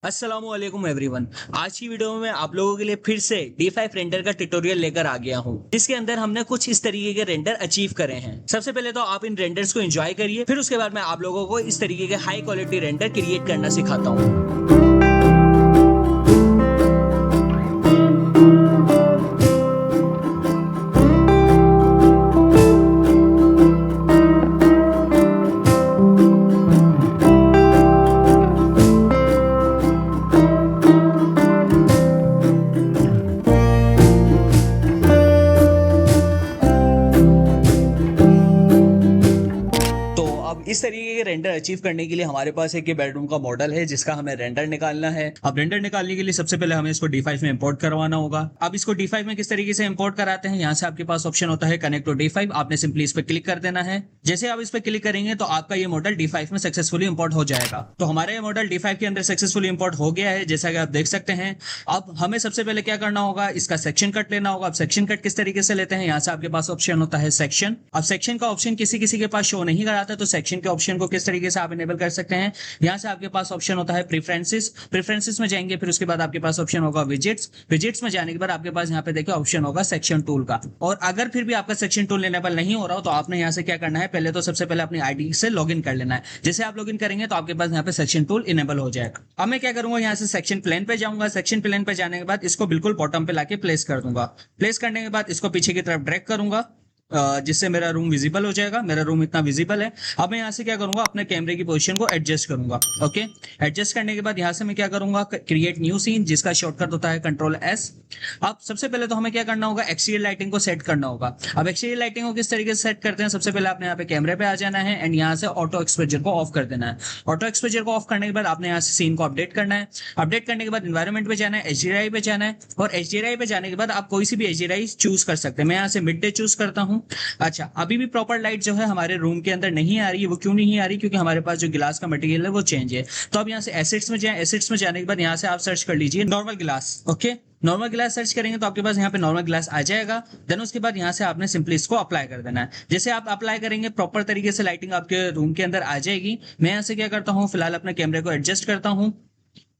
अस्सलामुअलैकुम एवरीवन। आज की वीडियो में मैं आप लोगों के लिए फिर से D5 रेंडर का ट्यूटोरियल लेकर आ गया हूं, जिसके अंदर हमने कुछ इस तरीके के रेंडर अचीव करे हैं। सबसे पहले तो आप इन रेंडर्स को एंजॉय करिए, फिर उसके बाद मैं आप लोगों को इस तरीके के हाई क्वालिटी रेंडर क्रिएट करना सिखाता हूं। तो अब इस तरीके के रेंडर अचीव करने के लिए हमारे पास एक ये बेडरूम का मॉडल है, जिसका हमें रेंडर निकालना है। अब रेंडर निकालने के लिए सबसे पहले हमें इसको D5 में इंपोर्ट करवाना होगा। अब इसको D5 में किस तरीके से इंपोर्ट कराते हैं, यहाँ से आपके पास ऑप्शन होता है कनेक्ट टू D5। आपने सिंपली इस पर क्लिक कर देना है। जैसे आप इस पर क्लिक करेंगे तो आपका ये मॉडल D5 में सक्सेसफुली इंपोर्ट हो जाएगा। तो हमारा ये मॉडल D5 के अंदर सक्सेसफुली इंपोर्ट हो गया है, जैसा कि आप देख सकते हैं। अब हमें सबसे पहले क्या करना होगा, इसका सेक्शन कट लेना होगा। अब सेक्शन कट किस तरीके से लेते हैं, यहाँ से आपके पास ऑप्शन होता है सेक्शन। अब सेक्शन का ऑप्शन किसी किसी के पास शो नहीं कराता, तो सेक्शन के ऑप्शन को किस तरीके से आप इनेबल कर सकते हैं, यहाँ से आपके पास ऑप्शन होता है प्रेफरेंसेस। प्रेफरेंसेस में जाएंगे, फिर उसके बाद आपके पास ऑप्शन होगा विजेट्स। विजेट्स में जाने के बाद आपके पास यहाँ पे देखिए ऑप्शन होगा सेक्शन टूल का। और अगर फिर भी आपका सेक्शन टूल इनेबल नहीं हो रहा हो, तो आपने यहाँ से क्या करना है, पहले तो सबसे पहले अपनी आईडी से लॉगिन कर लेना है। जैसे आप लॉगिन करेंगे तो आपके पास यहाँ पे सेक्शन टूल इनेबल हो जाएगा। अब मैं क्या करूंगा, यहाँ से सेक्शन प्लेन पे जाऊंगा। सेक्शन प्लेन पे जाने के बाद इसको बिल्कुल बॉटम पे लाके प्लेस कर दूंगा। प्लेस करने के बाद इसको पीछे की तरफ ड्रैग करूंगा, जिससे मेरा रूम विजिबल हो जाएगा। मेरा रूम इतना विजिबल है। अब मैं यहाँ से क्या करूंगा, अपने कैमरे की पोजीशन को एडजस्ट करूंगा। ओके, एडजस्ट करने के बाद यहाँ से मैं क्या करूंगा, क्रिएट न्यू सीन, जिसका शॉर्टकट होता है Ctrl+S। अब सबसे पहले तो हमें क्या करना होगा, एक्सटीरियर लाइटिंग को सेट करना होगा। अब एक्सटीरियर लाइटिंग को किस तरीके से सेट करते हैं, सबसे पहले आपने यहाँ पे कैमरे पे आ जाना है एंड यहाँ से ऑटो एक्सपोजर को ऑफ कर देना है। ऑटो एक्सपोजर को ऑफ करने के बाद आपने यहाँ से सीन को अपडेट करना है। अपडेट करने के बाद एनवायरमेंट पे जाना है, HDRI पे जाना है। और HDRI पे जाने के बाद आप कोई सी भी HDRI चूज कर सकते हैं। मैं यहाँ से मिड डे चूज करता हूँ। अच्छा, अभी भी प्रॉपर लाइट जो है हमारे रूम के अंदर नहीं आ रही है। वो क्यों नहीं आ रही, क्योंकि हमारे पास जो गिलास का मटेरियल है वो चेंज है। तो अब यहाँ से एसेट्स में जाए। एसेट्स में जाने के बाद यहाँ से आप सर्च कर लीजिए नॉर्मल गिलास। ओके, नॉर्मल ग्लास सर्च करेंगे तो आपके पास यहाँ पे नॉर्मल ग्लास आ जाएगा। देन उसके बाद यहाँ से आपने सिंपली इसको अप्लाई कर देना है। जैसे आप अप्लाई करेंगे प्रॉपर तरीके से लाइटिंग आपके रूम के अंदर आ जाएगी। मैं यहाँ से क्या करता हूँ, फिलहाल अपने कैमरे को एडजस्ट करता हूँ।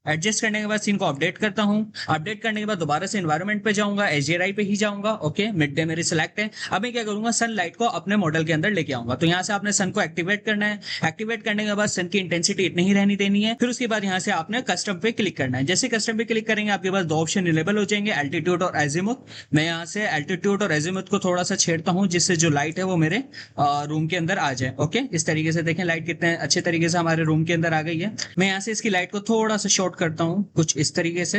एडजस्ट करने के बाद सीन को अपडेट करता हूं। अपडेट करने के बाद दोबारा से एनवायरनमेंट पे जाऊंगा, HDRI पे ही जाऊंगा। ओके, मिड डे मेरी सिलेक्ट है। अब मैं क्या करूंगा, सनलाइट को अपने मॉडल के अंदर लेके आऊंगा। तो यहाँ से आपने सन को एक्टिवेट करना है। एक्टिवेट करने के बाद सन की इंटेंसिटी इतनी ही रहनी देनी है। फिर उसके बाद यहाँ से आपने कस्टम पे क्लिक करना है। जैसे कस्टम पे क्लिक करेंगे आपके पास दो ऑप्शन इनेबल हो जाएंगे, एल्टीट्यूड और एजीमुथ। मैं यहाँ से एल्टीट्यूड और एजीमुथ को थोड़ा सा छेड़ता हूँ, जिससे जो लाइट है वो मेरे रूम के अंदर आ जाए। ओके, इस तरीके से देखें लाइट कितने अच्छे तरीके से हमारे रूम के अंदर आ गई है। मैं यहाँ से इसकी लाइट को थोड़ा सा शॉर्ट करता हूँ, कुछ इस तरीके से।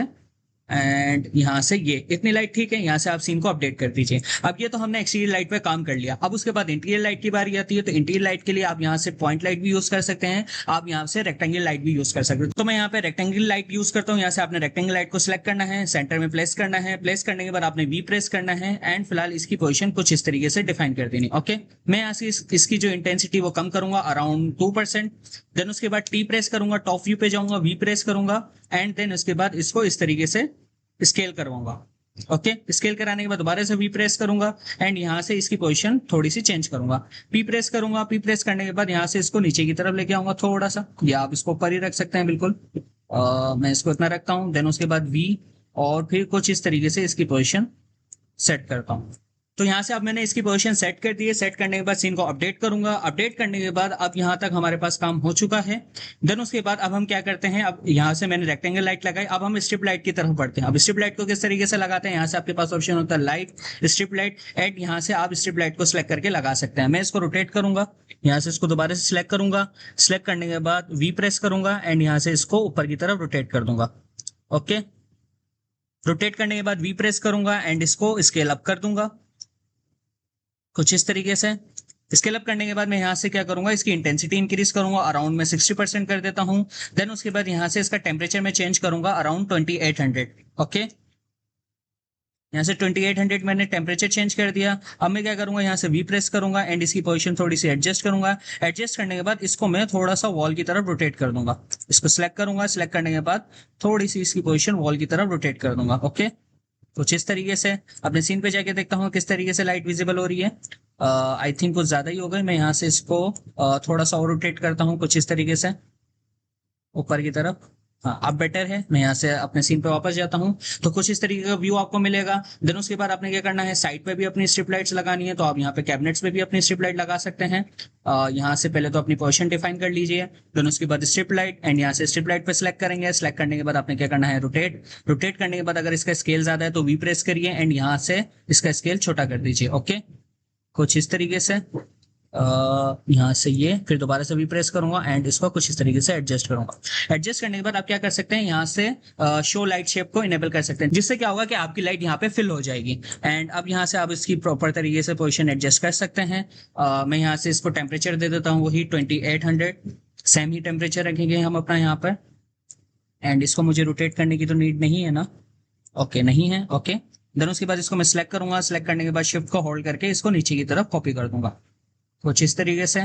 एंड यहाँ से ये इतनी लाइट ठीक है। यहाँ से आप सीन को अपडेट कर दीजिए। अब ये तो हमने एक्सटीरियर लाइट पे काम कर लिया। अब उसके बाद इंटीरियर लाइट की बारी आती है। तो इंटीरियर लाइट के लिए आप यहाँ से पॉइंट लाइट भी यूज कर सकते हैं, आप यहाँ से रेक्टेंगल लाइट भी यूज कर सकते हैं। तो मैं यहाँ पे रेक्टेंगल लाइट यूज करता हूँ। यहाँ से आपने रेक्टेंगल लाइट को सिलेक्ट करना है, सेंटर में प्लेस करना है। प्लेस करने के बाद आपने V प्रेस करना है एंड फिलहाल इसकी पोजिशन कुछ इस तरीके से डिफाइन कर देनी। ओके, मैं यहाँ से इसकी जो इंटेंसिटी वो कम करूंगा, अराउंड 2%। देन उसके बाद T प्रेस करूंगा, टॉप व्यू पे जाऊंगा, V प्रेस करूंगा एंड देन उसके बाद इसको इस तरीके से स्केल करवाऊंगा। ओके, स्केल कराने के बाद दोबारा से V प्रेस करूंगा एंड यहाँ से इसकी पोजीशन थोड़ी सी चेंज करूंगा। P प्रेस करूंगा। P प्रेस करने के बाद यहाँ से इसको नीचे की तरफ लेके आऊंगा थोड़ा सा, या आप इसको ऊपर ही रख सकते हैं बिल्कुल। मैं इसको इतना रखता हूँ। देन उसके बाद V और फिर कुछ इस तरीके से इसकी पोजीशन सेट करता हूँ। तो यहाँ से अब मैंने इसकी पोजीशन सेट कर दी है। सेट करने के बाद सीन को अपडेट करूंगा। अपडेट करने के बाद अब यहाँ तक हमारे पास काम हो चुका है। देन उसके बाद अब हम क्या करते हैं, अब यहाँ से मैंने रेक्टेंगल लाइट लगाई। अब हम स्ट्रिप लाइट की तरफ बढ़ते हैं। अब स्ट्रिप लाइट को किस तरीके से लगाते हैं, यहाँ से आपके पास ऑप्शन होता है लाइट, स्ट्रिप लाइट एंड यहाँ से आप स्ट्रिप लाइट को सिलेक्ट करके लगा सकते हैं। मैं इसको रोटेट करूंगा, यहाँ से इसको दोबारा से सिलेक्ट करूंगा। सिलेक्ट करने के बाद V प्रेस करूंगा एंड यहाँ से इसको ऊपर की तरफ रोटेट कर दूंगा। ओके, रोटेट करने के बाद V प्रेस करूंगा एंड इसको स्केल अप कर दूंगा कुछ इस तरीके से। स्केल अप करने के बाद मैं यहाँ से क्या करूंगा, इसकी इंटेंसिटी इंक्रीज करूंगा, अराउंड में 60% कर देता हूँ। देन उसके बाद यहाँ से इसका टेम्परेचर में चेंज करूंगा, अराउंड 2800। ओके, यहाँ से 2800 मैंने टेम्परेचर चेंज कर दिया। अब मैं क्या करूंगा, यहाँ से V प्रेस करूंगा एंड इसकी पोजीशन थोड़ी सी एडजस्ट करूंगा। एडजस्ट करने के बाद इसको मैं थोड़ा सा वॉल की तरफ रोटेट कर दूंगा। इसको सिलेक्ट करूंगा। सिलेक्ट करने के बाद थोड़ी सी इसकी पोजीशन वॉल की तरफ रोटेट कर दूंगा। ओके, कुछ इस तरीके से। अपने सीन पे जाके देखता हूँ किस तरीके से लाइट विजिबल हो रही है। आई थिंक कुछ ज्यादा ही हो गई। मैं यहाँ से इसको थोड़ा सा और रोटेट करता हूँ कुछ इस तरीके से ऊपर की तरफ। हाँ अब बेटर है। मैं यहाँ से अपने सीन पे वापस जाता हूँ तो कुछ इस तरीके का व्यू आपको मिलेगा। देन उसके बाद आपने क्या करना है, साइड पे भी अपनी स्ट्रिप लाइट्स लगानी है तो आप यहाँ पे कैबिनेट्स पे भी अपनी स्ट्रिप लाइट लगा सकते हैं। यहाँ से पहले तो अपनी पोजीशन डिफाइन कर लीजिए। देन उसके बाद स्ट्रिप लाइट, एंड यहाँ से स्ट्रिप लाइट पे सिलेक्ट करेंगे। सिलेक्ट करने के बाद आपने क्या करना है, रोटेट। रोटेट करने के बाद अगर इसका स्केल ज्यादा है तो वी प्रेस करिए एंड यहाँ से इसका स्केल छोटा कर दीजिए। ओके, कुछ इस तरीके से। यहाँ से ये फिर दोबारा से भी प्रेस करूंगा एंड इसको कुछ इस तरीके से एडजस्ट करूंगा। एडजस्ट करने के बाद आप क्या कर सकते हैं, यहाँ से शो लाइट शेप को इनेबल कर सकते हैं, जिससे क्या होगा कि आपकी लाइट यहाँ पे फिल हो जाएगी। एंड अब यहाँ से आप इसकी प्रॉपर तरीके से पोजीशन एडजस्ट कर सकते हैं। मैं यहाँ से इसको टेम्परेचर दे देता हूँ वही 2800। सेम ही टेम्परेचर रखेंगे हम अपना यहाँ पर। एंड इसको मुझे रोटेट करने की तो नीड नहीं है ना, ओके नहीं है, ओके। देन उसके बाद इसको मैं सिलेक्ट करूंगा। सिलेक्ट करने के बाद शिफ्ट को होल्ड करके इसको नीचे की तरफ कॉपी कर दूंगा कुछ इस तरीके से।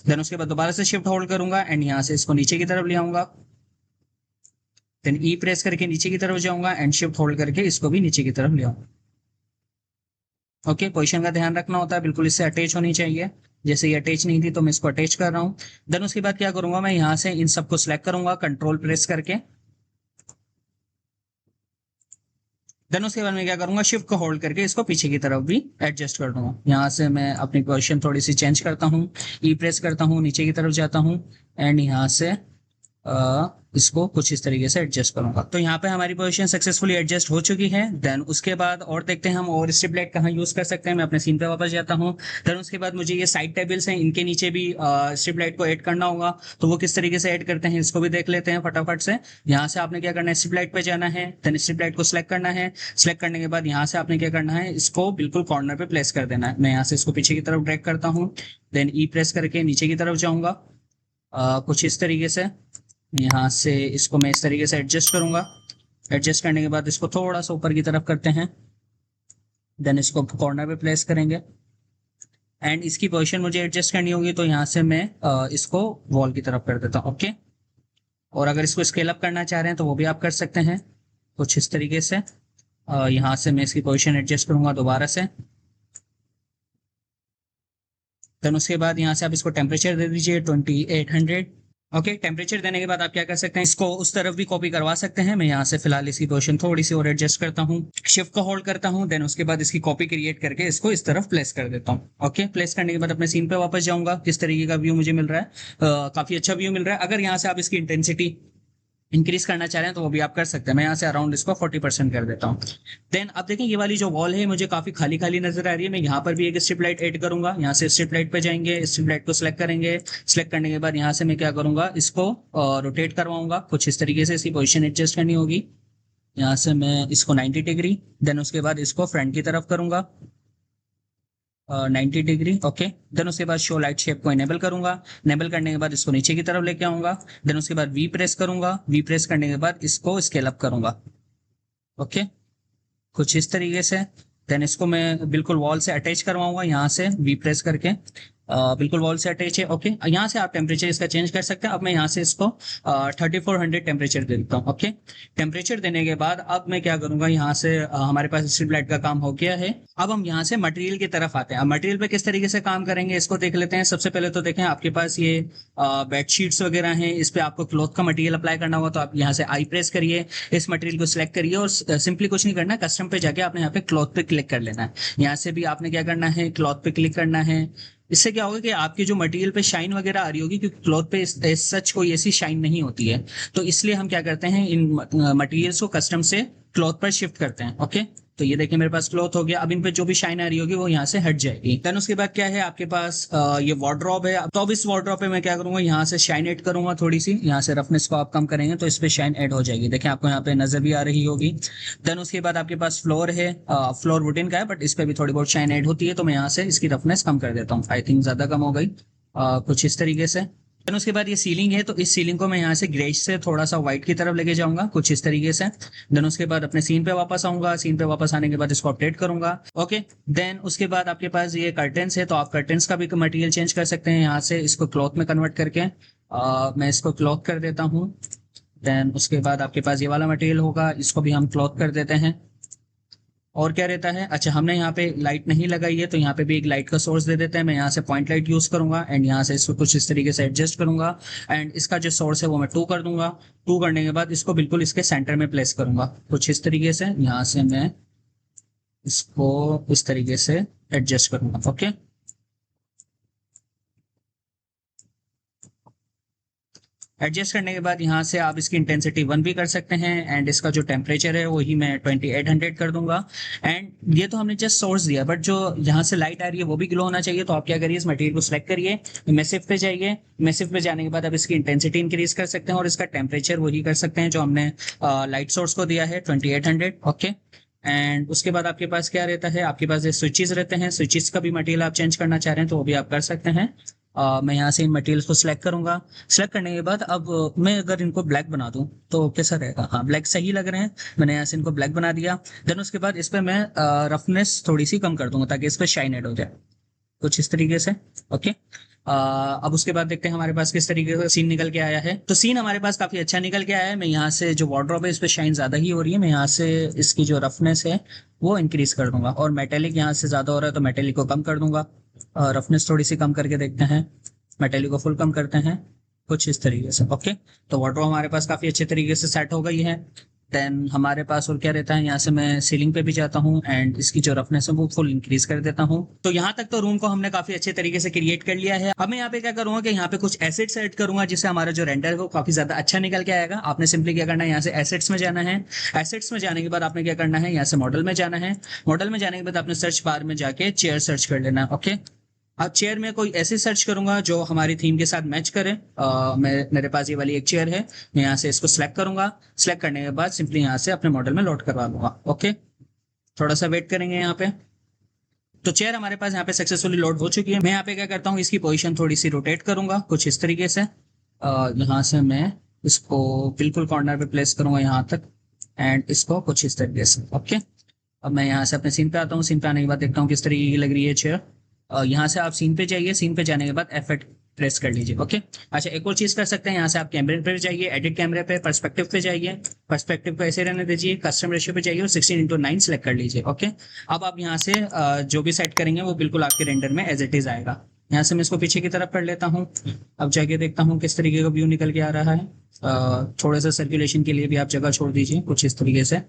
देन उसके बाद दोबारा से शिफ्ट होल्ड करूंगा एंड यहाँ से इसको नीचे की तरफ ले आऊंगा। देन ई प्रेस करके नीचे की तरफ जाऊंगा एंड शिफ्ट होल्ड करके इसको भी नीचे की तरफ ले आऊंगा। ओके, पोजीशन का ध्यान रखना होता है, बिल्कुल इससे अटैच होनी चाहिए। जैसे ये अटैच नहीं थी तो मैं इसको अटैच कर रहा हूँ। देन उसके बाद क्या करूंगा, मैं यहाँ से इन सबको सिलेक्ट करूंगा कंट्रोल प्रेस करके। देन उसके बाद मैं क्या करूंगा, शिफ्ट को होल्ड करके इसको पीछे की तरफ भी एडजस्ट कर दूंगा। यहाँ से मैं अपनी पोजीशन थोड़ी सी चेंज करता हूँ, ई प्रेस करता हूँ, नीचे की तरफ जाता हूँ एंड यहाँ से इसको कुछ इस तरीके से एडजस्ट करूंगा। तो यहाँ पे हमारी पोजीशन सक्सेसफुली एडजस्ट हो चुकी है। देन उसके बाद और देखते हैं हम और स्ट्रिप लाइट कहाँ यूज कर सकते हैं। मैं अपने सीन पे वापस जाता हूँ। देन उसके बाद मुझे ये साइड टेबल्स हैं, इनके नीचे भी स्ट्रिप लाइट को ऐड करना होगा। तो वो किस तरीके से ऐड करते हैं इसको भी देख लेते हैं फटाफट से। यहाँ से आपने क्या करना है, स्ट्रिप लाइट पे जाना है। देन स्ट्रिप लाइट को सिलेक्ट करना है। सिलेक्ट करने के बाद यहाँ से आपने क्या करना है, इसको बिल्कुल कॉर्नर पे प्लेस कर देना है। मैं यहाँ से इसको पीछे की तरफ ड्रैग करता हूँ। देन ई प्रेस करके नीचे की तरफ जाऊंगा कुछ इस तरीके से। यहाँ से इसको मैं इस तरीके से एडजस्ट करूंगा। एडजस्ट करने के बाद इसको थोड़ा सा ऊपर की तरफ करते हैं। देन इसको कॉर्नर पे प्लेस करेंगे एंड इसकी पोजीशन मुझे एडजस्ट करनी होगी तो यहाँ से मैं इसको वॉल की तरफ कर देता हूँ। ओके, और अगर इसको स्केल अप करना चाह रहे हैं तो वो भी आप कर सकते हैं कुछ इस तरीके से। यहाँ से मैं इसकी पोजीशन एडजस्ट करूंगा दोबारा से। देन उसके बाद यहाँ से आप इसको टेम्परेचर दे दीजिए 2800। ओके, टेम्परेचर देने के बाद आप क्या कर सकते हैं, इसको उस तरफ भी कॉपी करवा सकते हैं। मैं यहाँ से फिलहाल इसकी पोजीशन थोड़ी सी और एडजस्ट करता हूँ, शिफ्ट को होल्ड करता हूँ। देन उसके बाद इसकी कॉपी क्रिएट करके इसको इस तरफ प्लेस कर देता हूँ। ओके, प्लेस करने के बाद अपने सीन पे वापस जाऊंगा। किस तरीके का व्यू मुझे मिल रहा है, काफी अच्छा व्यू मिल रहा है। अगर यहाँ से आप इसकी इंटेंसिटी इंक्रीज करना चाह रहे हैं तो वो भी आप कर सकते हैं। मैं यहाँ से अराउंड इसको 40% कर देता हूँ। देन अब देखें ये वाली जो वॉल है मुझे काफी खाली खाली नजर आ रही है। मैं यहाँ पर भी एक स्ट्रिप लाइट ऐड करूंगा। यहाँ से स्ट्रिप लाइट पे जाएंगे, स्ट्रिप लाइट को सिलेक्ट करेंगे। सिलेक्ट करने के बाद यहाँ से मैं क्या करूंगा, इसको रोटेट करवाऊंगा कुछ इस तरीके से। इसकी पोजिशन एडजस्ट करनी होगी। यहाँ से मैं इसको 90 डिग्री, देन उसके बाद इसको फ्रंट की तरफ करूंगा 90 डिग्री। ओके, देन उसके बाद शो लाइट शेप को इनेबल करूंगा। इनेबल करने के बाद इसको नीचे की तरफ लेके आऊंगा। देन उसके बाद वी प्रेस करूंगा। वी प्रेस करने के बाद इसको स्केल अप करूंगा। ओके, कुछ इस तरीके से। देन इसको मैं बिल्कुल वॉल से अटैच करवाऊंगा यहाँ से वी प्रेस करके। बिल्कुल वॉल से अटैच है। ओके, यहाँ से आप टेम्परेचर इसका चेंज कर सकते हैं। अब मैं यहाँ से इसको 3400 टेम्परेचर दे देता हूँ। ओके, टेम्परेचर देने के बाद अब मैं क्या करूंगा, यहाँ से हमारे पास स्ट्रिप लाइट का काम हो गया है। अब हम यहाँ से मटेरियल की तरफ आते हैं। अब मटेरियल पे किस तरीके से काम करेंगे इसको देख लेते हैं। सबसे पहले तो देखें आपके पास ये बेडशीट्स वगैरह हैं, इस पे आपको क्लॉथ का मटेरियल अप्लाई करना होगा। तो आप यहाँ से आई प्रेस करिए, इस मटेरियल को सिलेक्ट करिए और सिंपली कुछ नहीं करना, कस्टम पे जाके आपने यहाँ पे क्लॉथ पे क्लिक कर लेना है। यहाँ से भी आपने क्या करना है, क्लॉथ पे क्लिक करना है। इससे क्या होगा कि आपके जो मटेरियल पे शाइन वगैरह आ रही होगी, क्योंकि क्लॉथ पे सच कोई ऐसी शाइन नहीं होती है। तो इसलिए हम क्या करते हैं, इन मटेरियल्स को कस्टम से क्लॉथ पर शिफ्ट करते हैं। ओके, तो ये देखिए मेरे पास क्लॉथ हो गया। अब इन पे जो भी शाइन आ रही होगी वो यहाँ से हट जाएगी। देन उसके बाद क्या है, आपके पास ये वार्डरोब है। तो अब इस वार्डरोब पे मैं क्या करूंगा, यहाँ से शाइन ऐड करूंगा थोड़ी सी। यहाँ से रफनेस को आप कम करेंगे तो इस पे शाइन ऐड हो जाएगी। देखिए आपको यहाँ पे नजर भी आ रही होगी। देन उसके बाद आपके पास फ्लोर है। फ्लोर वुडन का है बट इस पे भी थोड़ी बहुत शाइन ऐड होती है। तो मैं यहाँ से इसकी रफनेस कम कर देता हूँ। आई थिंक ज्यादा कम हो गई कुछ इस तरीके से। देन उसके बाद ये सीलिंग है, तो इस सीलिंग को मैं यहाँ से ग्रेज से थोड़ा सा व्हाइट की तरफ लेके जाऊंगा कुछ इस तरीके से। देन उसके बाद अपने सीन पे वापस आऊंगा। सीन पे वापस आने के बाद इसको अपडेट करूंगा। ओके, देन उसके बाद आपके पास ये कर्टेन्स है, तो आप कर्टेन्स का भी मटेरियल चेंज कर सकते हैं। यहाँ से इसको क्लॉथ में कन्वर्ट करके मैं इसको क्लॉथ कर देता हूँ। देन उसके बाद आपके पास ये वाला मटेरियल होगा, इसको भी हम क्लॉथ कर देते हैं। और क्या रहता है, अच्छा हमने यहाँ पे लाइट नहीं लगाई है तो यहाँ पे भी एक लाइट का सोर्स दे देते हैं। मैं यहाँ से पॉइंट लाइट यूज करूंगा एंड यहाँ से इसको कुछ इस तरीके से एडजस्ट करूंगा एंड इसका जो सोर्स है वो मैं 2 कर दूंगा। 2 करने के बाद इसको बिल्कुल इसके सेंटर में प्लेस करूंगा कुछ इस तरीके से। यहाँ से मैं इसको इस तरीके से एडजस्ट करूंगा। ओके, एडजस्ट करने के बाद यहाँ से आप इसकी इंटेंसिटी 1 भी कर सकते हैं एंड इसका जो टेम्परेचर है वही मैं 2800 कर दूंगा। एंड ये तो हमने जस्ट सोर्स दिया, बट जो यहाँ से लाइट आ रही है वो भी ग्लो होना चाहिए। तो आप क्या करिए, इस मटेरियल को सिलेक्ट करिए, मैसिव पे जाइए, मैसिव पे जाने के बाद आप इसकी इंटेंसिटी इंक्रीज कर सकते हैं और इसका टेम्परेचर वही कर सकते हैं जो हमने लाइट सोर्स को दिया है 2800। ओके, एंड उसके बाद आपके पास क्या रहता है, आपके पास ये स्विचेस रहते हैं। स्विचेस का भी मटेरियल आप चेंज करना चाह रहे हैं तो वो भी आप कर सकते हैं। मैं यहाँ से इन मटेरियल्स को सिलेक्ट करूंगा। सिलेक्ट करने के बाद अब मैं अगर इनको ब्लैक बना दूं तो कैसा रहेगा, हाँ ब्लैक सही लग रहे हैं। मैंने यहाँ से इनको ब्लैक बना दिया। देन उसके बाद इस पर मैं रफनेस थोड़ी सी कम कर दूंगा ताकि इस पर शाइन ऐड हो जाए कुछ इस तरीके से। ओके, अब उसके बाद देखते हैं हमारे पास किस तरीके का सीन निकल के आया है। तो सीन हमारे पास काफी अच्छा निकल के आया है। मैं यहाँ से जो वार्डरोब है इस पे शाइन ज्यादा ही हो रही है, मैं यहाँ से इसकी जो रफनेस है वो इंक्रीज कर दूंगा और मेटेलिक यहाँ से ज्यादा हो रहा है तो मेटेलिक को कम कर दूंगा। रफनेस थोड़ी सी कम करके देखते हैं, मेटेलिक को फुल कम करते हैं कुछ इस तरीके से। ओके, तो वार्डरोब हमारे पास काफी अच्छे तरीके से सेट हो गई है। देन हमारे पास और क्या रहता है, यहाँ से मैं सीलिंग पे भी जाता हूँ एंड इसकी जो रफनेस है वो फुल इंक्रीज कर देता हूँ। तो यहाँ तक तो रूम को हमने काफी अच्छे तरीके से क्रिएट कर लिया है। अब मैं यहाँ पे क्या करूंगा कि यहाँ पे कुछ एसेट्स ऐड करूंगा जिससे हमारा जो रेंडर है वो काफी ज्यादा अच्छा निकल के आएगा। आपने सिंपली क्या करना है, यहाँ से एसेट्स में जाना है। एसेट्स में जाने के बाद आपने क्या करना है, यहाँ से मॉडल में जाना है। मॉडल में जाने के बाद आपने सर्च बार में जाके चेयर सर्च कर लेना है। ओके, अब चेयर में कोई ऐसे सर्च करूंगा जो हमारी थीम के साथ मैच करे। मेरे पास ये वाली एक चेयर है, मैं यहाँ से इसको सिलेक्ट करूंगा। सिलेक्ट करने के बाद सिंपली यहाँ से अपने मॉडल में लोड करवा लूंगा। ओके, थोड़ा सा वेट करेंगे यहाँ पे। तो चेयर हमारे पास यहाँ पे सक्सेसफुली लोड हो चुकी है। मैं यहाँ पे क्या करता हूँ, इसकी पोजीशन थोड़ी सी रोटेट करूंगा कुछ इस तरीके से। यहाँ से मैं इसको बिल्कुल कॉर्नर पे प्लेस करूंगा यहाँ तक एंड इसको कुछ इस तरीके से। ओके, अब मैं यहाँ से अपने सीन पे आता हूँ। सीन पे आने के बाद देखता हूँ किस तरीके की लग रही है चेयर। यहाँ से आप सीन पे जाइए, सीन पे जाने के बाद F8 प्रेस कर लीजिए। ओके, अच्छा एक और चीज कर सकते हैं, यहाँ से आप कैमरे पे जाइए, एडिट कैमरे पे, पर्सपेक्टिव पे जाइए, पर्सपेक्टिव को ऐसे रहने दीजिए, कस्टम रेशियो पे जाइए और 16:9 सेलेक्ट कर लीजिए। ओके, अब आप यहाँ से जो भी सेट करेंगे वो बिल्कुल आपके रेंडर में एज इट इज आएगा। यहाँ से मैं इसको पीछे की तरफ कर लेता हूँ। अब जाके देखता हूँ किस तरीके का व्यू निकल के आ रहा है। थोड़ा सा सर्कुलेशन के लिए भी आप जगह छोड़ दीजिए कुछ इस तरीके से।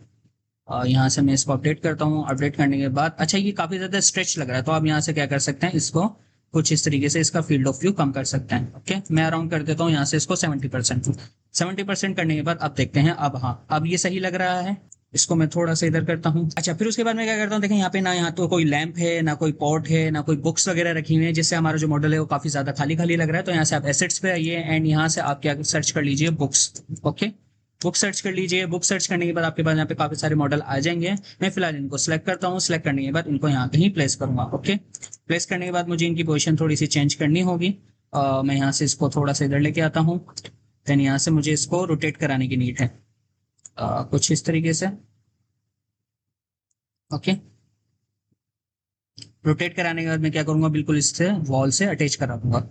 यहाँ से मैं इसको अपडेट करता हूँ। अपडेट करने के बाद अच्छा ये काफी ज्यादा स्ट्रेच लग रहा है तो आप यहाँ से क्या कर सकते हैं, इसको कुछ इस तरीके से इसका फील्ड ऑफ व्यू कम कर सकते हैं। ओके, मैं अराउंड कर देता हूँ यहाँ से इसको 70%। 70% करने के बाद अब देखते हैं, अब हाँ अब ये सही लग रहा है। इसको मैं थोड़ा सा इधर करता हूँ। अच्छा फिर उसके बाद मैं क्या करता हूँ, देखें यहाँ पे ना यहाँ तो कोई लैंप है, ना कोई पॉट है, ना कोई बुक्स वगैरह रखी हुई है, जिससे हमारा जो मॉडल है वो काफी ज्यादा खाली खाली लग रहा है। तो यहाँ से आप एसेट्स पे आइए एंड यहाँ से आप क्या सर्च कर लीजिए, बुक्स। ओके, बुक सर्च कर लीजिए। बुक सर्च करने के बाद आपके पास यहाँ पे काफी सारे मॉडल आ जाएंगे। मैं फिलहाल इनको सिलेक्ट करता हूँ। सिलेक्ट करने के बाद इनको यहाँ कहीं प्लेस करूंगा। ओके, प्लेस करने के बाद मुझे इनकी पोजीशन थोड़ी सी चेंज करनी होगी। मैं यहाँ से इसको थोड़ा सा इधर लेके आता हूँ। देन यहाँ से मुझे इसको रोटेट कराने की नीड है कुछ इस तरीके से। ओके, रोटेट कराने के बाद मैं क्या करूंगा, बिल्कुल इससे वॉल से अटैच करा दूंगा।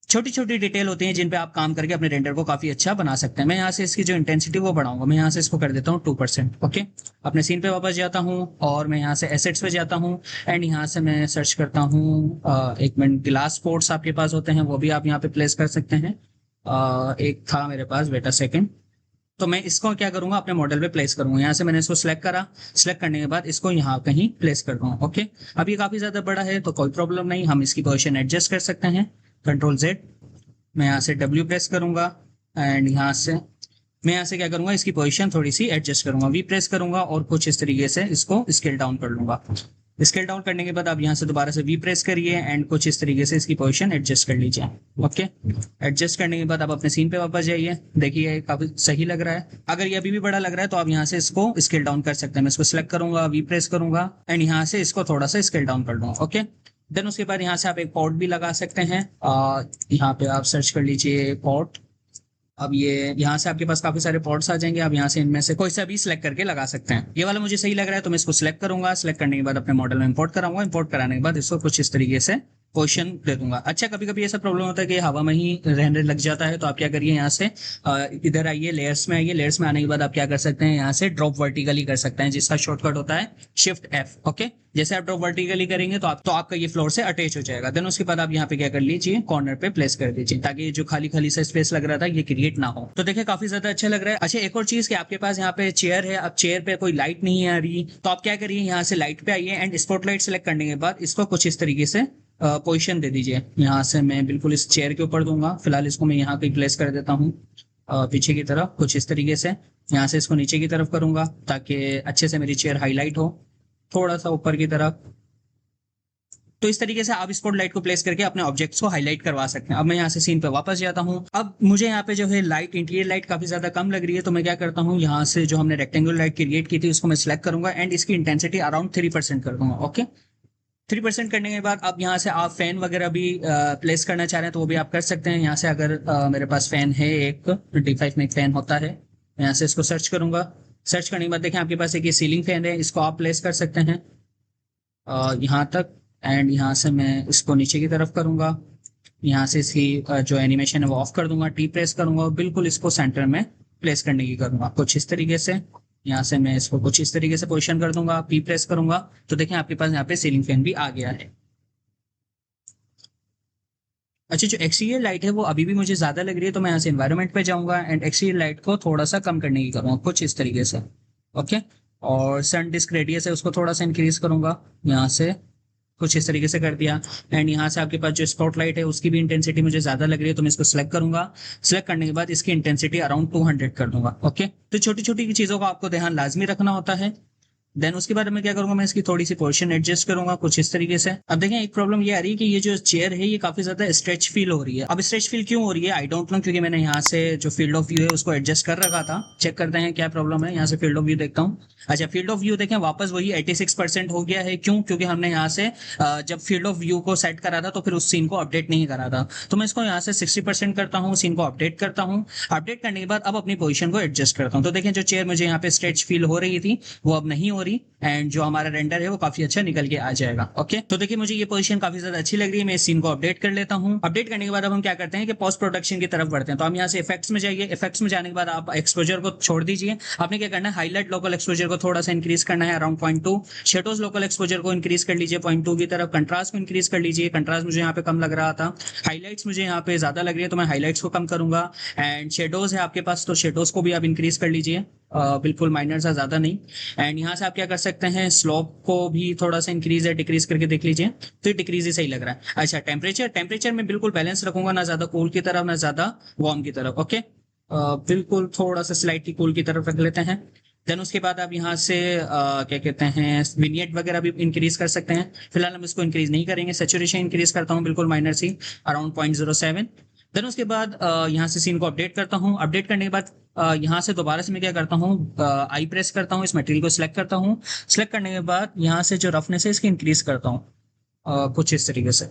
छोटी छोटी डिटेल होती हैं जिन पे आप काम करके अपने रेंडर को काफी अच्छा बना सकते हैं। मैं यहाँ से इसकी जो इंटेंसिटी वो बढ़ाऊंगा। मैं यहाँ से इसको कर देता हूँ 2%। ओके, अपने सीन पे वापस जाता हूँ और मैं यहाँ से एसेट्स पे जाता हूँ एंड यहाँ से मैं सर्च करता हूँ एक मिनट, ग्लास पोर्ट्स आपके पास होते हैं वो भी आप यहाँ पे प्लेस कर सकते हैं। एक था मेरे पास, वेट अ सेकेंड। तो मैं इसको क्या करूंगा, अपने मॉडल पे प्लेस करूंगा। यहाँ से मैंने इसको सिलेक्ट करा। सिलेक्ट करने के बाद इसको यहाँ कहीं प्लेस कर दूंगा। ओके, अब ये काफी ज्यादा बड़ा है तो कोई प्रॉब्लम नहीं, हम इसकी पोजीशन एडजस्ट कर सकते हैं। Ctrl+Z। मैं यहाँ से W प्रेस करूंगा एंड यहाँ से मैं यहाँ से क्या करूंगा, इसकी पोजीशन थोड़ी सी एडजस्ट करूंगा। V प्रेस करूंगा और कुछ इस तरीके से इसको स्केल डाउन कर लूंगा। स्केल डाउन करने के बाद आप यहाँ से दोबारा से V प्रेस करिए एंड कुछ इस तरीके से इसकी पोजीशन एडजस्ट कर लीजिए। ओके, एडजस्ट करने के बाद आप अपने सीन पे वापस जाइए। देखिए काफी सही लग रहा है। अगर ये अभी भी बड़ा लग रहा है तो आप यहाँ से इसको स्केल डाउन कर सकते हैं। मैं इसको सिलेक्ट करूंगा, V प्रेस करूंगा एंड यहाँ से इसको थोड़ा सा स्केल डाउन कर लूंगा। ओके, देन उसके बाद यहाँ से आप एक पॉट भी लगा सकते हैं। यहाँ पे आप सर्च कर लीजिए पॉट। अब ये यहाँ से आपके पास काफी सारे पॉट्स आ जाएंगे। आप यहाँ से इनमें से कोई सा भी सिलेक्ट करके लगा सकते हैं। ये वाला मुझे सही लग रहा है तो मैं इसको सिलेक्ट करूंगा। सिलेक्ट करने के बाद अपने मॉडल में इंपोर्ट कराऊंगा। इंपोर्ट कराने के बाद इसको कुछ इस तरीके से पोजीशन दे दूंगा। अच्छा, कभी कभी ऐसा प्रॉब्लम होता है कि हवा में ही रहने लग जाता है, तो आप क्या करिए, यहाँ से इधर आइए, लेयर्स में आइए, लेयर्स में आने के बाद आप क्या कर सकते हैं, यहाँ से ड्रॉप वर्टिकली कर सकते हैं, जिसका शॉर्टकट होता है शिफ्ट एफ। ओके, जैसे आप ड्रॉप वर्टिकली करेंगे तो आपका ये फ्लोर से अटैच हो जाएगा। देन उसके बाद आप यहाँ पे क्या कर लीजिए, कॉर्नर पे प्लेस कर दीजिए, ताकि ये जो खाली खाली सा स्पेस लग रहा था ये क्रिएट ना हो। तो देखिए काफी ज्यादा अच्छा लग रहा है। अच्छा, एक और चीज कि आपके पास यहाँ पे चेयर है, अब चेयर पे कोई लाइट नहीं आ रही, तो आप क्या करिए, यहाँ से लाइट पे आइए एंड स्पॉटलाइट सेलेक्ट करने के बाद इसको कुछ इस तरीके से पोजीशन दे दीजिए। यहाँ से मैं बिल्कुल इस चेयर के ऊपर दूंगा, फिलहाल इसको मैं यहाँ पे प्लेस कर देता हूँ पीछे की तरफ कुछ इस तरीके से। यहाँ से इसको नीचे की तरफ करूंगा ताकि अच्छे से मेरी चेयर हाईलाइट हो, थोड़ा सा ऊपर की तरफ। तो इस तरीके से आप स्पॉटलाइट को प्लेस करके अपने ऑब्जेक्ट्स को हाईलाइट करवा सकते हैं। अब मैं यहाँ से सीन पे वापस जाता हूँ। अब मुझे यहाँ पे जो है लाइट, इंटीरियर लाइट काफी ज्यादा कम लग रही है, तो मैं क्या करता हूँ, यहाँ से जो हमने रेक्टेंगुलर लाइट क्रिएट की थी उसको मैं सिलेक्ट करूंगा एंड इसकी इंटेंसिटी अराउंड 3% कर दूंगा। ओके, 3% करने के बाद अब यहाँ से आप फैन वगैरह भी प्लेस करना चाह रहे हैं तो वो भी आप कर सकते हैं। यहाँ से अगर मेरे पास फैन है, एक D5 में एक फैन होता है, मैं यहाँ से इसको सर्च करूंगा। सर्च करने के बाद देखें आपके पास एक ये सीलिंग फैन है, इसको आप प्लेस कर सकते हैं यहाँ तक। एंड यहाँ से मैं इसको नीचे की तरफ करूंगा, यहाँ से इसकी जो एनिमेशन है वो ऑफ कर दूंगा, टी प्रेस करूंगा और बिल्कुल इसको सेंटर में प्लेस करने की करूंगा कुछ इस तरीके से। यहाँ से मैं इसको कुछ इस तरीके से पोजीशन कर दूंगा, पी प्रेस करूंगा, तो देखें आपके पास यहाँ पे सीलिंग फैन भी आ गया है। अच्छा, जो एक्सटीरियर लाइट है वो अभी भी मुझे ज्यादा लग रही है, तो मैं यहाँ से एनवायरनमेंट पे जाऊंगा एंड एक्सटीरियर लाइट को थोड़ा सा कम करने की करूंगा कुछ इस तरीके से। ओके, और सन डिस्क रेडियस है उसको थोड़ा सा इंक्रीज करूंगा, यहाँ से कुछ इस तरीके से कर दिया। एंड यहाँ से आपके पास जो स्पॉटलाइट है उसकी भी इंटेंसिटी मुझे ज्यादा लग रही है, तो मैं इसको सिलेक्ट करूंगा। सिलेक्ट करने के बाद इसकी इंटेंसिटी अराउंड 200 कर दूंगा। ओके, तो छोटी छोटी चीजों का आपको ध्यान लाजमी रखना होता है। देन उसके बाद मैं क्या करूंगा, मैं इसकी थोड़ी सी पोजीशन एडजस्ट करूंगा कुछ इस तरीके से। अब देखें एक प्रॉब्लम ये आ रही है कि ये जो चेयर है ये काफी ज्यादा स्ट्रेच फील हो रही है। अब स्ट्रेच फील क्यों हो रही है, आई डोंट नो, क्योंकि मैंने यहाँ से जो फील्ड ऑफ व्यू है उसको एडजस्ट कर रखा था। चेक करते हैं क्या प्रॉब्लम है, यहाँ से फील्ड ऑफ व्यू देखता हूँ। अच्छा, फील्ड ऑफ व्यू देखें वापस वही 86% हो गया है। क्यों, क्योंकि हमने यहाँ से जब फील्ड ऑफ व्यू को सेट करा था तो फिर उस सीन को अपडेट नहीं करा था। तो मैं इसको यहाँ से 60% करता हूँ, सीन को अपडेट करता हूँ। अपडेट करने के बाद अब अपनी पोजीशन को एडजस्ट करता हूँ, तो देखें जो चेयर मुझे यहाँ पे स्ट्रेच फील हो रही थी वो अब नहीं हो रही एंड जो हमारा रेंडर है वो काफी अच्छा निकल के आ जाएगा। ओके, तो देखिए मुझे ये पोजीशन काफी ज्यादा अच्छी लग रही है, मैं इस सीन को अपडेट कर लेता हूँ। अपडेट करने के बाद अब हम क्या करते हैं कि पोस्ट प्रोडक्शन की तरफ बढ़ते हैं। तो हम यहाँ से इफेक्ट्स में जाइए, इफेक्ट्स में जाने के बाद आप एक्सपोजर को छोड़ दीजिए। आपने क्या करना है, हाईलाइट लोकल एक्सपोजर को थोड़ा सा इंक्रीज करना है अराउंड 0.2, शेडोज लोकल एक्सपोजर को इंक्रीज कर लीजिए 0.2 की तरफ, कंट्रास्ट को इंक्रीज कर लीजिए, कंट्रास्ट मुझे यहाँ पे कम लग रहा था, हाईलाइट्स मुझे यहाँ पे ज्यादा लग रही है तो मैं हाईलाइट्स को कम करूंगा। एंड शेडोज है आपके पास तो शेडोज को भी आप इंक्रीज कर लीजिए, बिल्कुल माइनर सा, ज्यादा नहीं। एंड यहाँ से आप क्या कर सकते हैं, स्लोप को भी थोड़ा सा इंक्रीज या डिक्रीज करके देख लीजिए, तो डिक्रीज ही सही लग रहा है। अच्छा, टेम्परेचर, टेम्परेचर में बिल्कुल बैलेंस रखूंगा, ना ज्यादा कूल की तरफ ना ज्यादा वार्म की तरफ। ओके, बिल्कुल थोड़ा सा स्लाइटली कूल की तरफ रख लेते हैं। देन उसके बाद आप यहाँ से क्या कहते हैं, विनियट वगैरह भी इंक्रीज कर सकते हैं। फिलहाल हम इसको इंक्रीज नहीं करेंगे, सेचुरेशन इंक्रीज करता हूँ बिल्कुल माइनर सी अराउंड 0.07। देन उसके बाद यहाँ से सीन को अपडेट करता हूँ। अपडेट करने के बाद यहाँ से दोबारा से मैं क्या करता हूँ, आई प्रेस करता हूँ, इस मटेरियल को सिलेक्ट करता हूँ। सिलेक्ट करने के बाद यहाँ से जो रफनेस है इसकी इंक्रीज करता हूँ कुछ इस तरीके से,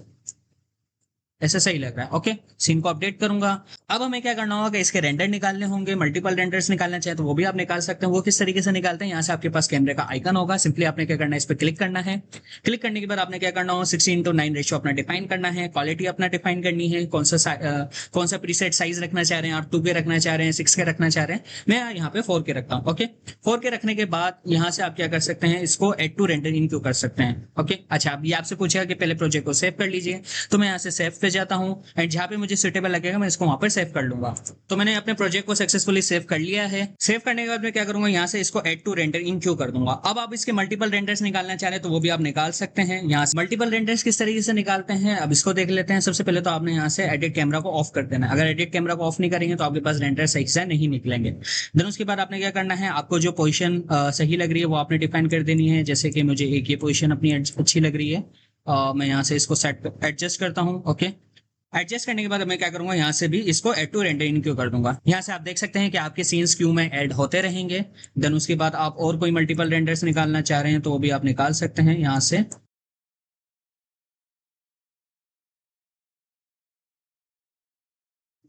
ऐसा सही लग रहा है। ओके, सीन को अपडेट करूंगा। अब हमें क्या करना होगा कि इसके रेंडर निकालने होंगे, मल्टीपल रेंडर्स निकालना चाहे तो वो भी आप निकाल सकते हैं। वो किस तरीके से निकालते हैं, यहाँ से आपके पास कैमरे का आइकन होगा, सिंपली आपने क्या करना है, इस पर क्लिक करना है। क्लिक करने के बाद आपने क्या करना होगा, 16:9 रेशियो अपना डिफाइन करना है, क्वालिटी अपना डिफाइन करनी है, कौन सा प्रीसेट साइज रखना चाह रहे हैं आप, 2K रखना चाह रहे हैं, 6K रखना चाह रहे हैं, मैं यहाँ पे 4K रखता हूँ। ओके, 4K रखने के बाद यहाँ से आप क्या कर सकते हैं, इसको एड टू रेंडर इन क्यों कर सकते हैं। ओके, अच्छा, अब ये आपसे पूछेगा कि पहले प्रोजेक्ट को सेव कर लीजिए, तो मैं यहाँ से सेव पे जाता हूँ एंड जहां पे मुझे सुटेबल लगेगा मैं इसको वहां पर सेव कर लूंगा। तो मैंने अपने प्रोजेक्ट को सक्सेसफुली सेव कर लिया है। सेव करने के बाद मैं क्या करूंगा, यहाँ से इसको एड टू रेंडर इन क्यों कर दूंगा। अब आप इसके मल्टीपल रेंडर्स निकालना चाह रहे हैं तो वो भी आप निकाल सकते हैं। यहाँ से मल्टीपल रेंडर्स किस तरीके से निकालते हैं अब इसको देख लेते हैं। सबसे पहले तो आपने यहाँ से एडिट कैमरा को ऑफ कर देना है। अगर एडिट कैमरा को ऑफ नहीं करेंगे तो आपके पास रेंडर सही से नहीं निकलेंगे। देन उसके बाद आपने क्या करना है, आपको जो पोजीशन सही लग रही है वो आपने डिफाइन कर देनी है। जैसे कि मुझे एक ये पोजीशन अपनी अच्छी लग रही है, मैं यहाँ से इसको सेट एडजस्ट करता हूँ। ओके, एडजस्ट करने के बाद मैं क्या करूंगा, यहाँ से भी इसको add to render in queue कर दूंगा। यहाँ से आप देख सकते हैं कि आपके सीन्स क्यू में ऐड होते रहेंगे। देन उसके बाद आप और कोई मल्टीपल रेंडर्स निकालना चाह रहे हैं तो वो भी आप निकाल सकते हैं यहाँ से।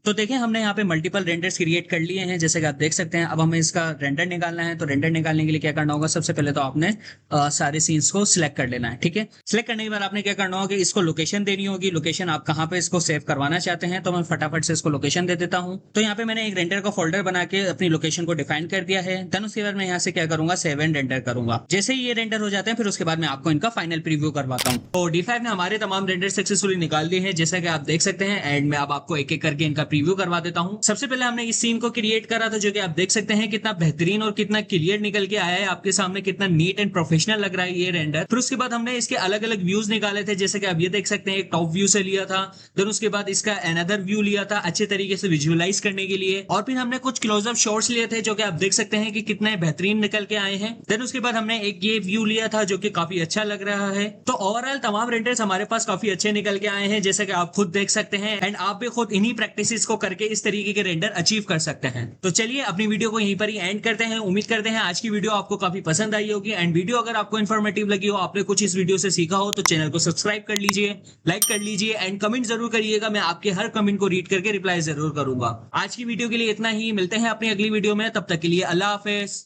तो देखिए हमने यहाँ पे मल्टीपल रेंडर्स क्रिएट कर लिए हैं, जैसे कि आप देख सकते हैं। अब हमें इसका रेंडर निकालना है, तो रेंडर निकालने के लिए क्या करना होगा, सबसे पहले तो आपने सारे सीन्स को सिलेक्ट कर लेना है। ठीक है, सिलेक्ट करने के बाद आपने क्या करना होगा कि इसको लोकेशन देनी होगी। लोकेशन आप कहाँ पे इसको सेव करवाना चाहते हैं, तो मैं फटाफट से इसको लोकेशन दे देता हूँ। तो यहाँ पे मैंने एक रेंडर का फोल्डर बना के अपनी लोकेशन को डिफाइन कर दिया है। देन उसके बाद मैं यहाँ से क्या करूंगा, सेव एंड रेंडर करूंगा। जैसे ही ये रेंडर हो जाते हैं, फिर उसके बाद मैं आपको इनका फाइनल प्रीव्यू करवाता हूँ। तो D5 ने हमारे तमाम रेंडर सक्सेसफुली निकाल दिए हैं, जैसा कि आप देख सकते हैं। एंड मैं अब आपको एक एक करके इनका प्रीव्यू करवा देता हूँ। सबसे पहले हमने इस सीन को क्रिएट करा था, जो कि आप देख सकते हैं कितना बेहतरीन और कितना क्लियर निकल के आया है आपके सामने, कितना नीट एंड प्रोफेशनल लग रहा है ये रेंडर। फिर उसके बाद हमने इसके अलग अलग व्यूज निकाले थे, जैसे कि आप ये देख सकते हैं, एक टॉप व्यू से लिया था। देन उसके बाद इसका अनदर व्यू लिया था अच्छे तरीके से विजुअलाइज करने के लिए, और फिर हमने कुछ क्लोजअप शॉट्स लिए थे, जो कि आप देख सकते हैं कि कितने बेहतरीन निकल के आए हैं। देन उसके बाद हमने एक ये व्यू लिया था, जो कि काफी अच्छा लग रहा है। तो ओवरऑल तमाम रेंडर्स हमारे पास काफी अच्छे निकल के आए हैं, जैसे कि आप खुद देख सकते हैं। एंड आप भी खुद इन्हीं प्रैक्टिसेस को करके इस तरीके के रेंडर अचीव कर सकते हैं। तो चलिए अपनी वीडियो को यहीं पर ही एंड करते हैं। उम्मीद करते हैं आज की वीडियो आपको काफी पसंद आई होगी। एंड वीडियो अगर आपको इन्फॉर्मेटिव लगी हो, आपने कुछ इस वीडियो से सीखा हो, तो चैनल को सब्सक्राइब कर लीजिए, लाइक कर लीजिए एंड कमेंट जरूर करिएगा। मैं आपके हर कमेंट को रीड करके रिप्लाई जरूर करूंगा। आज की वीडियो के लिए इतना ही, मिलते हैं अपनी अगली वीडियो में, तब तक के लिए अल्लाह हाफिज।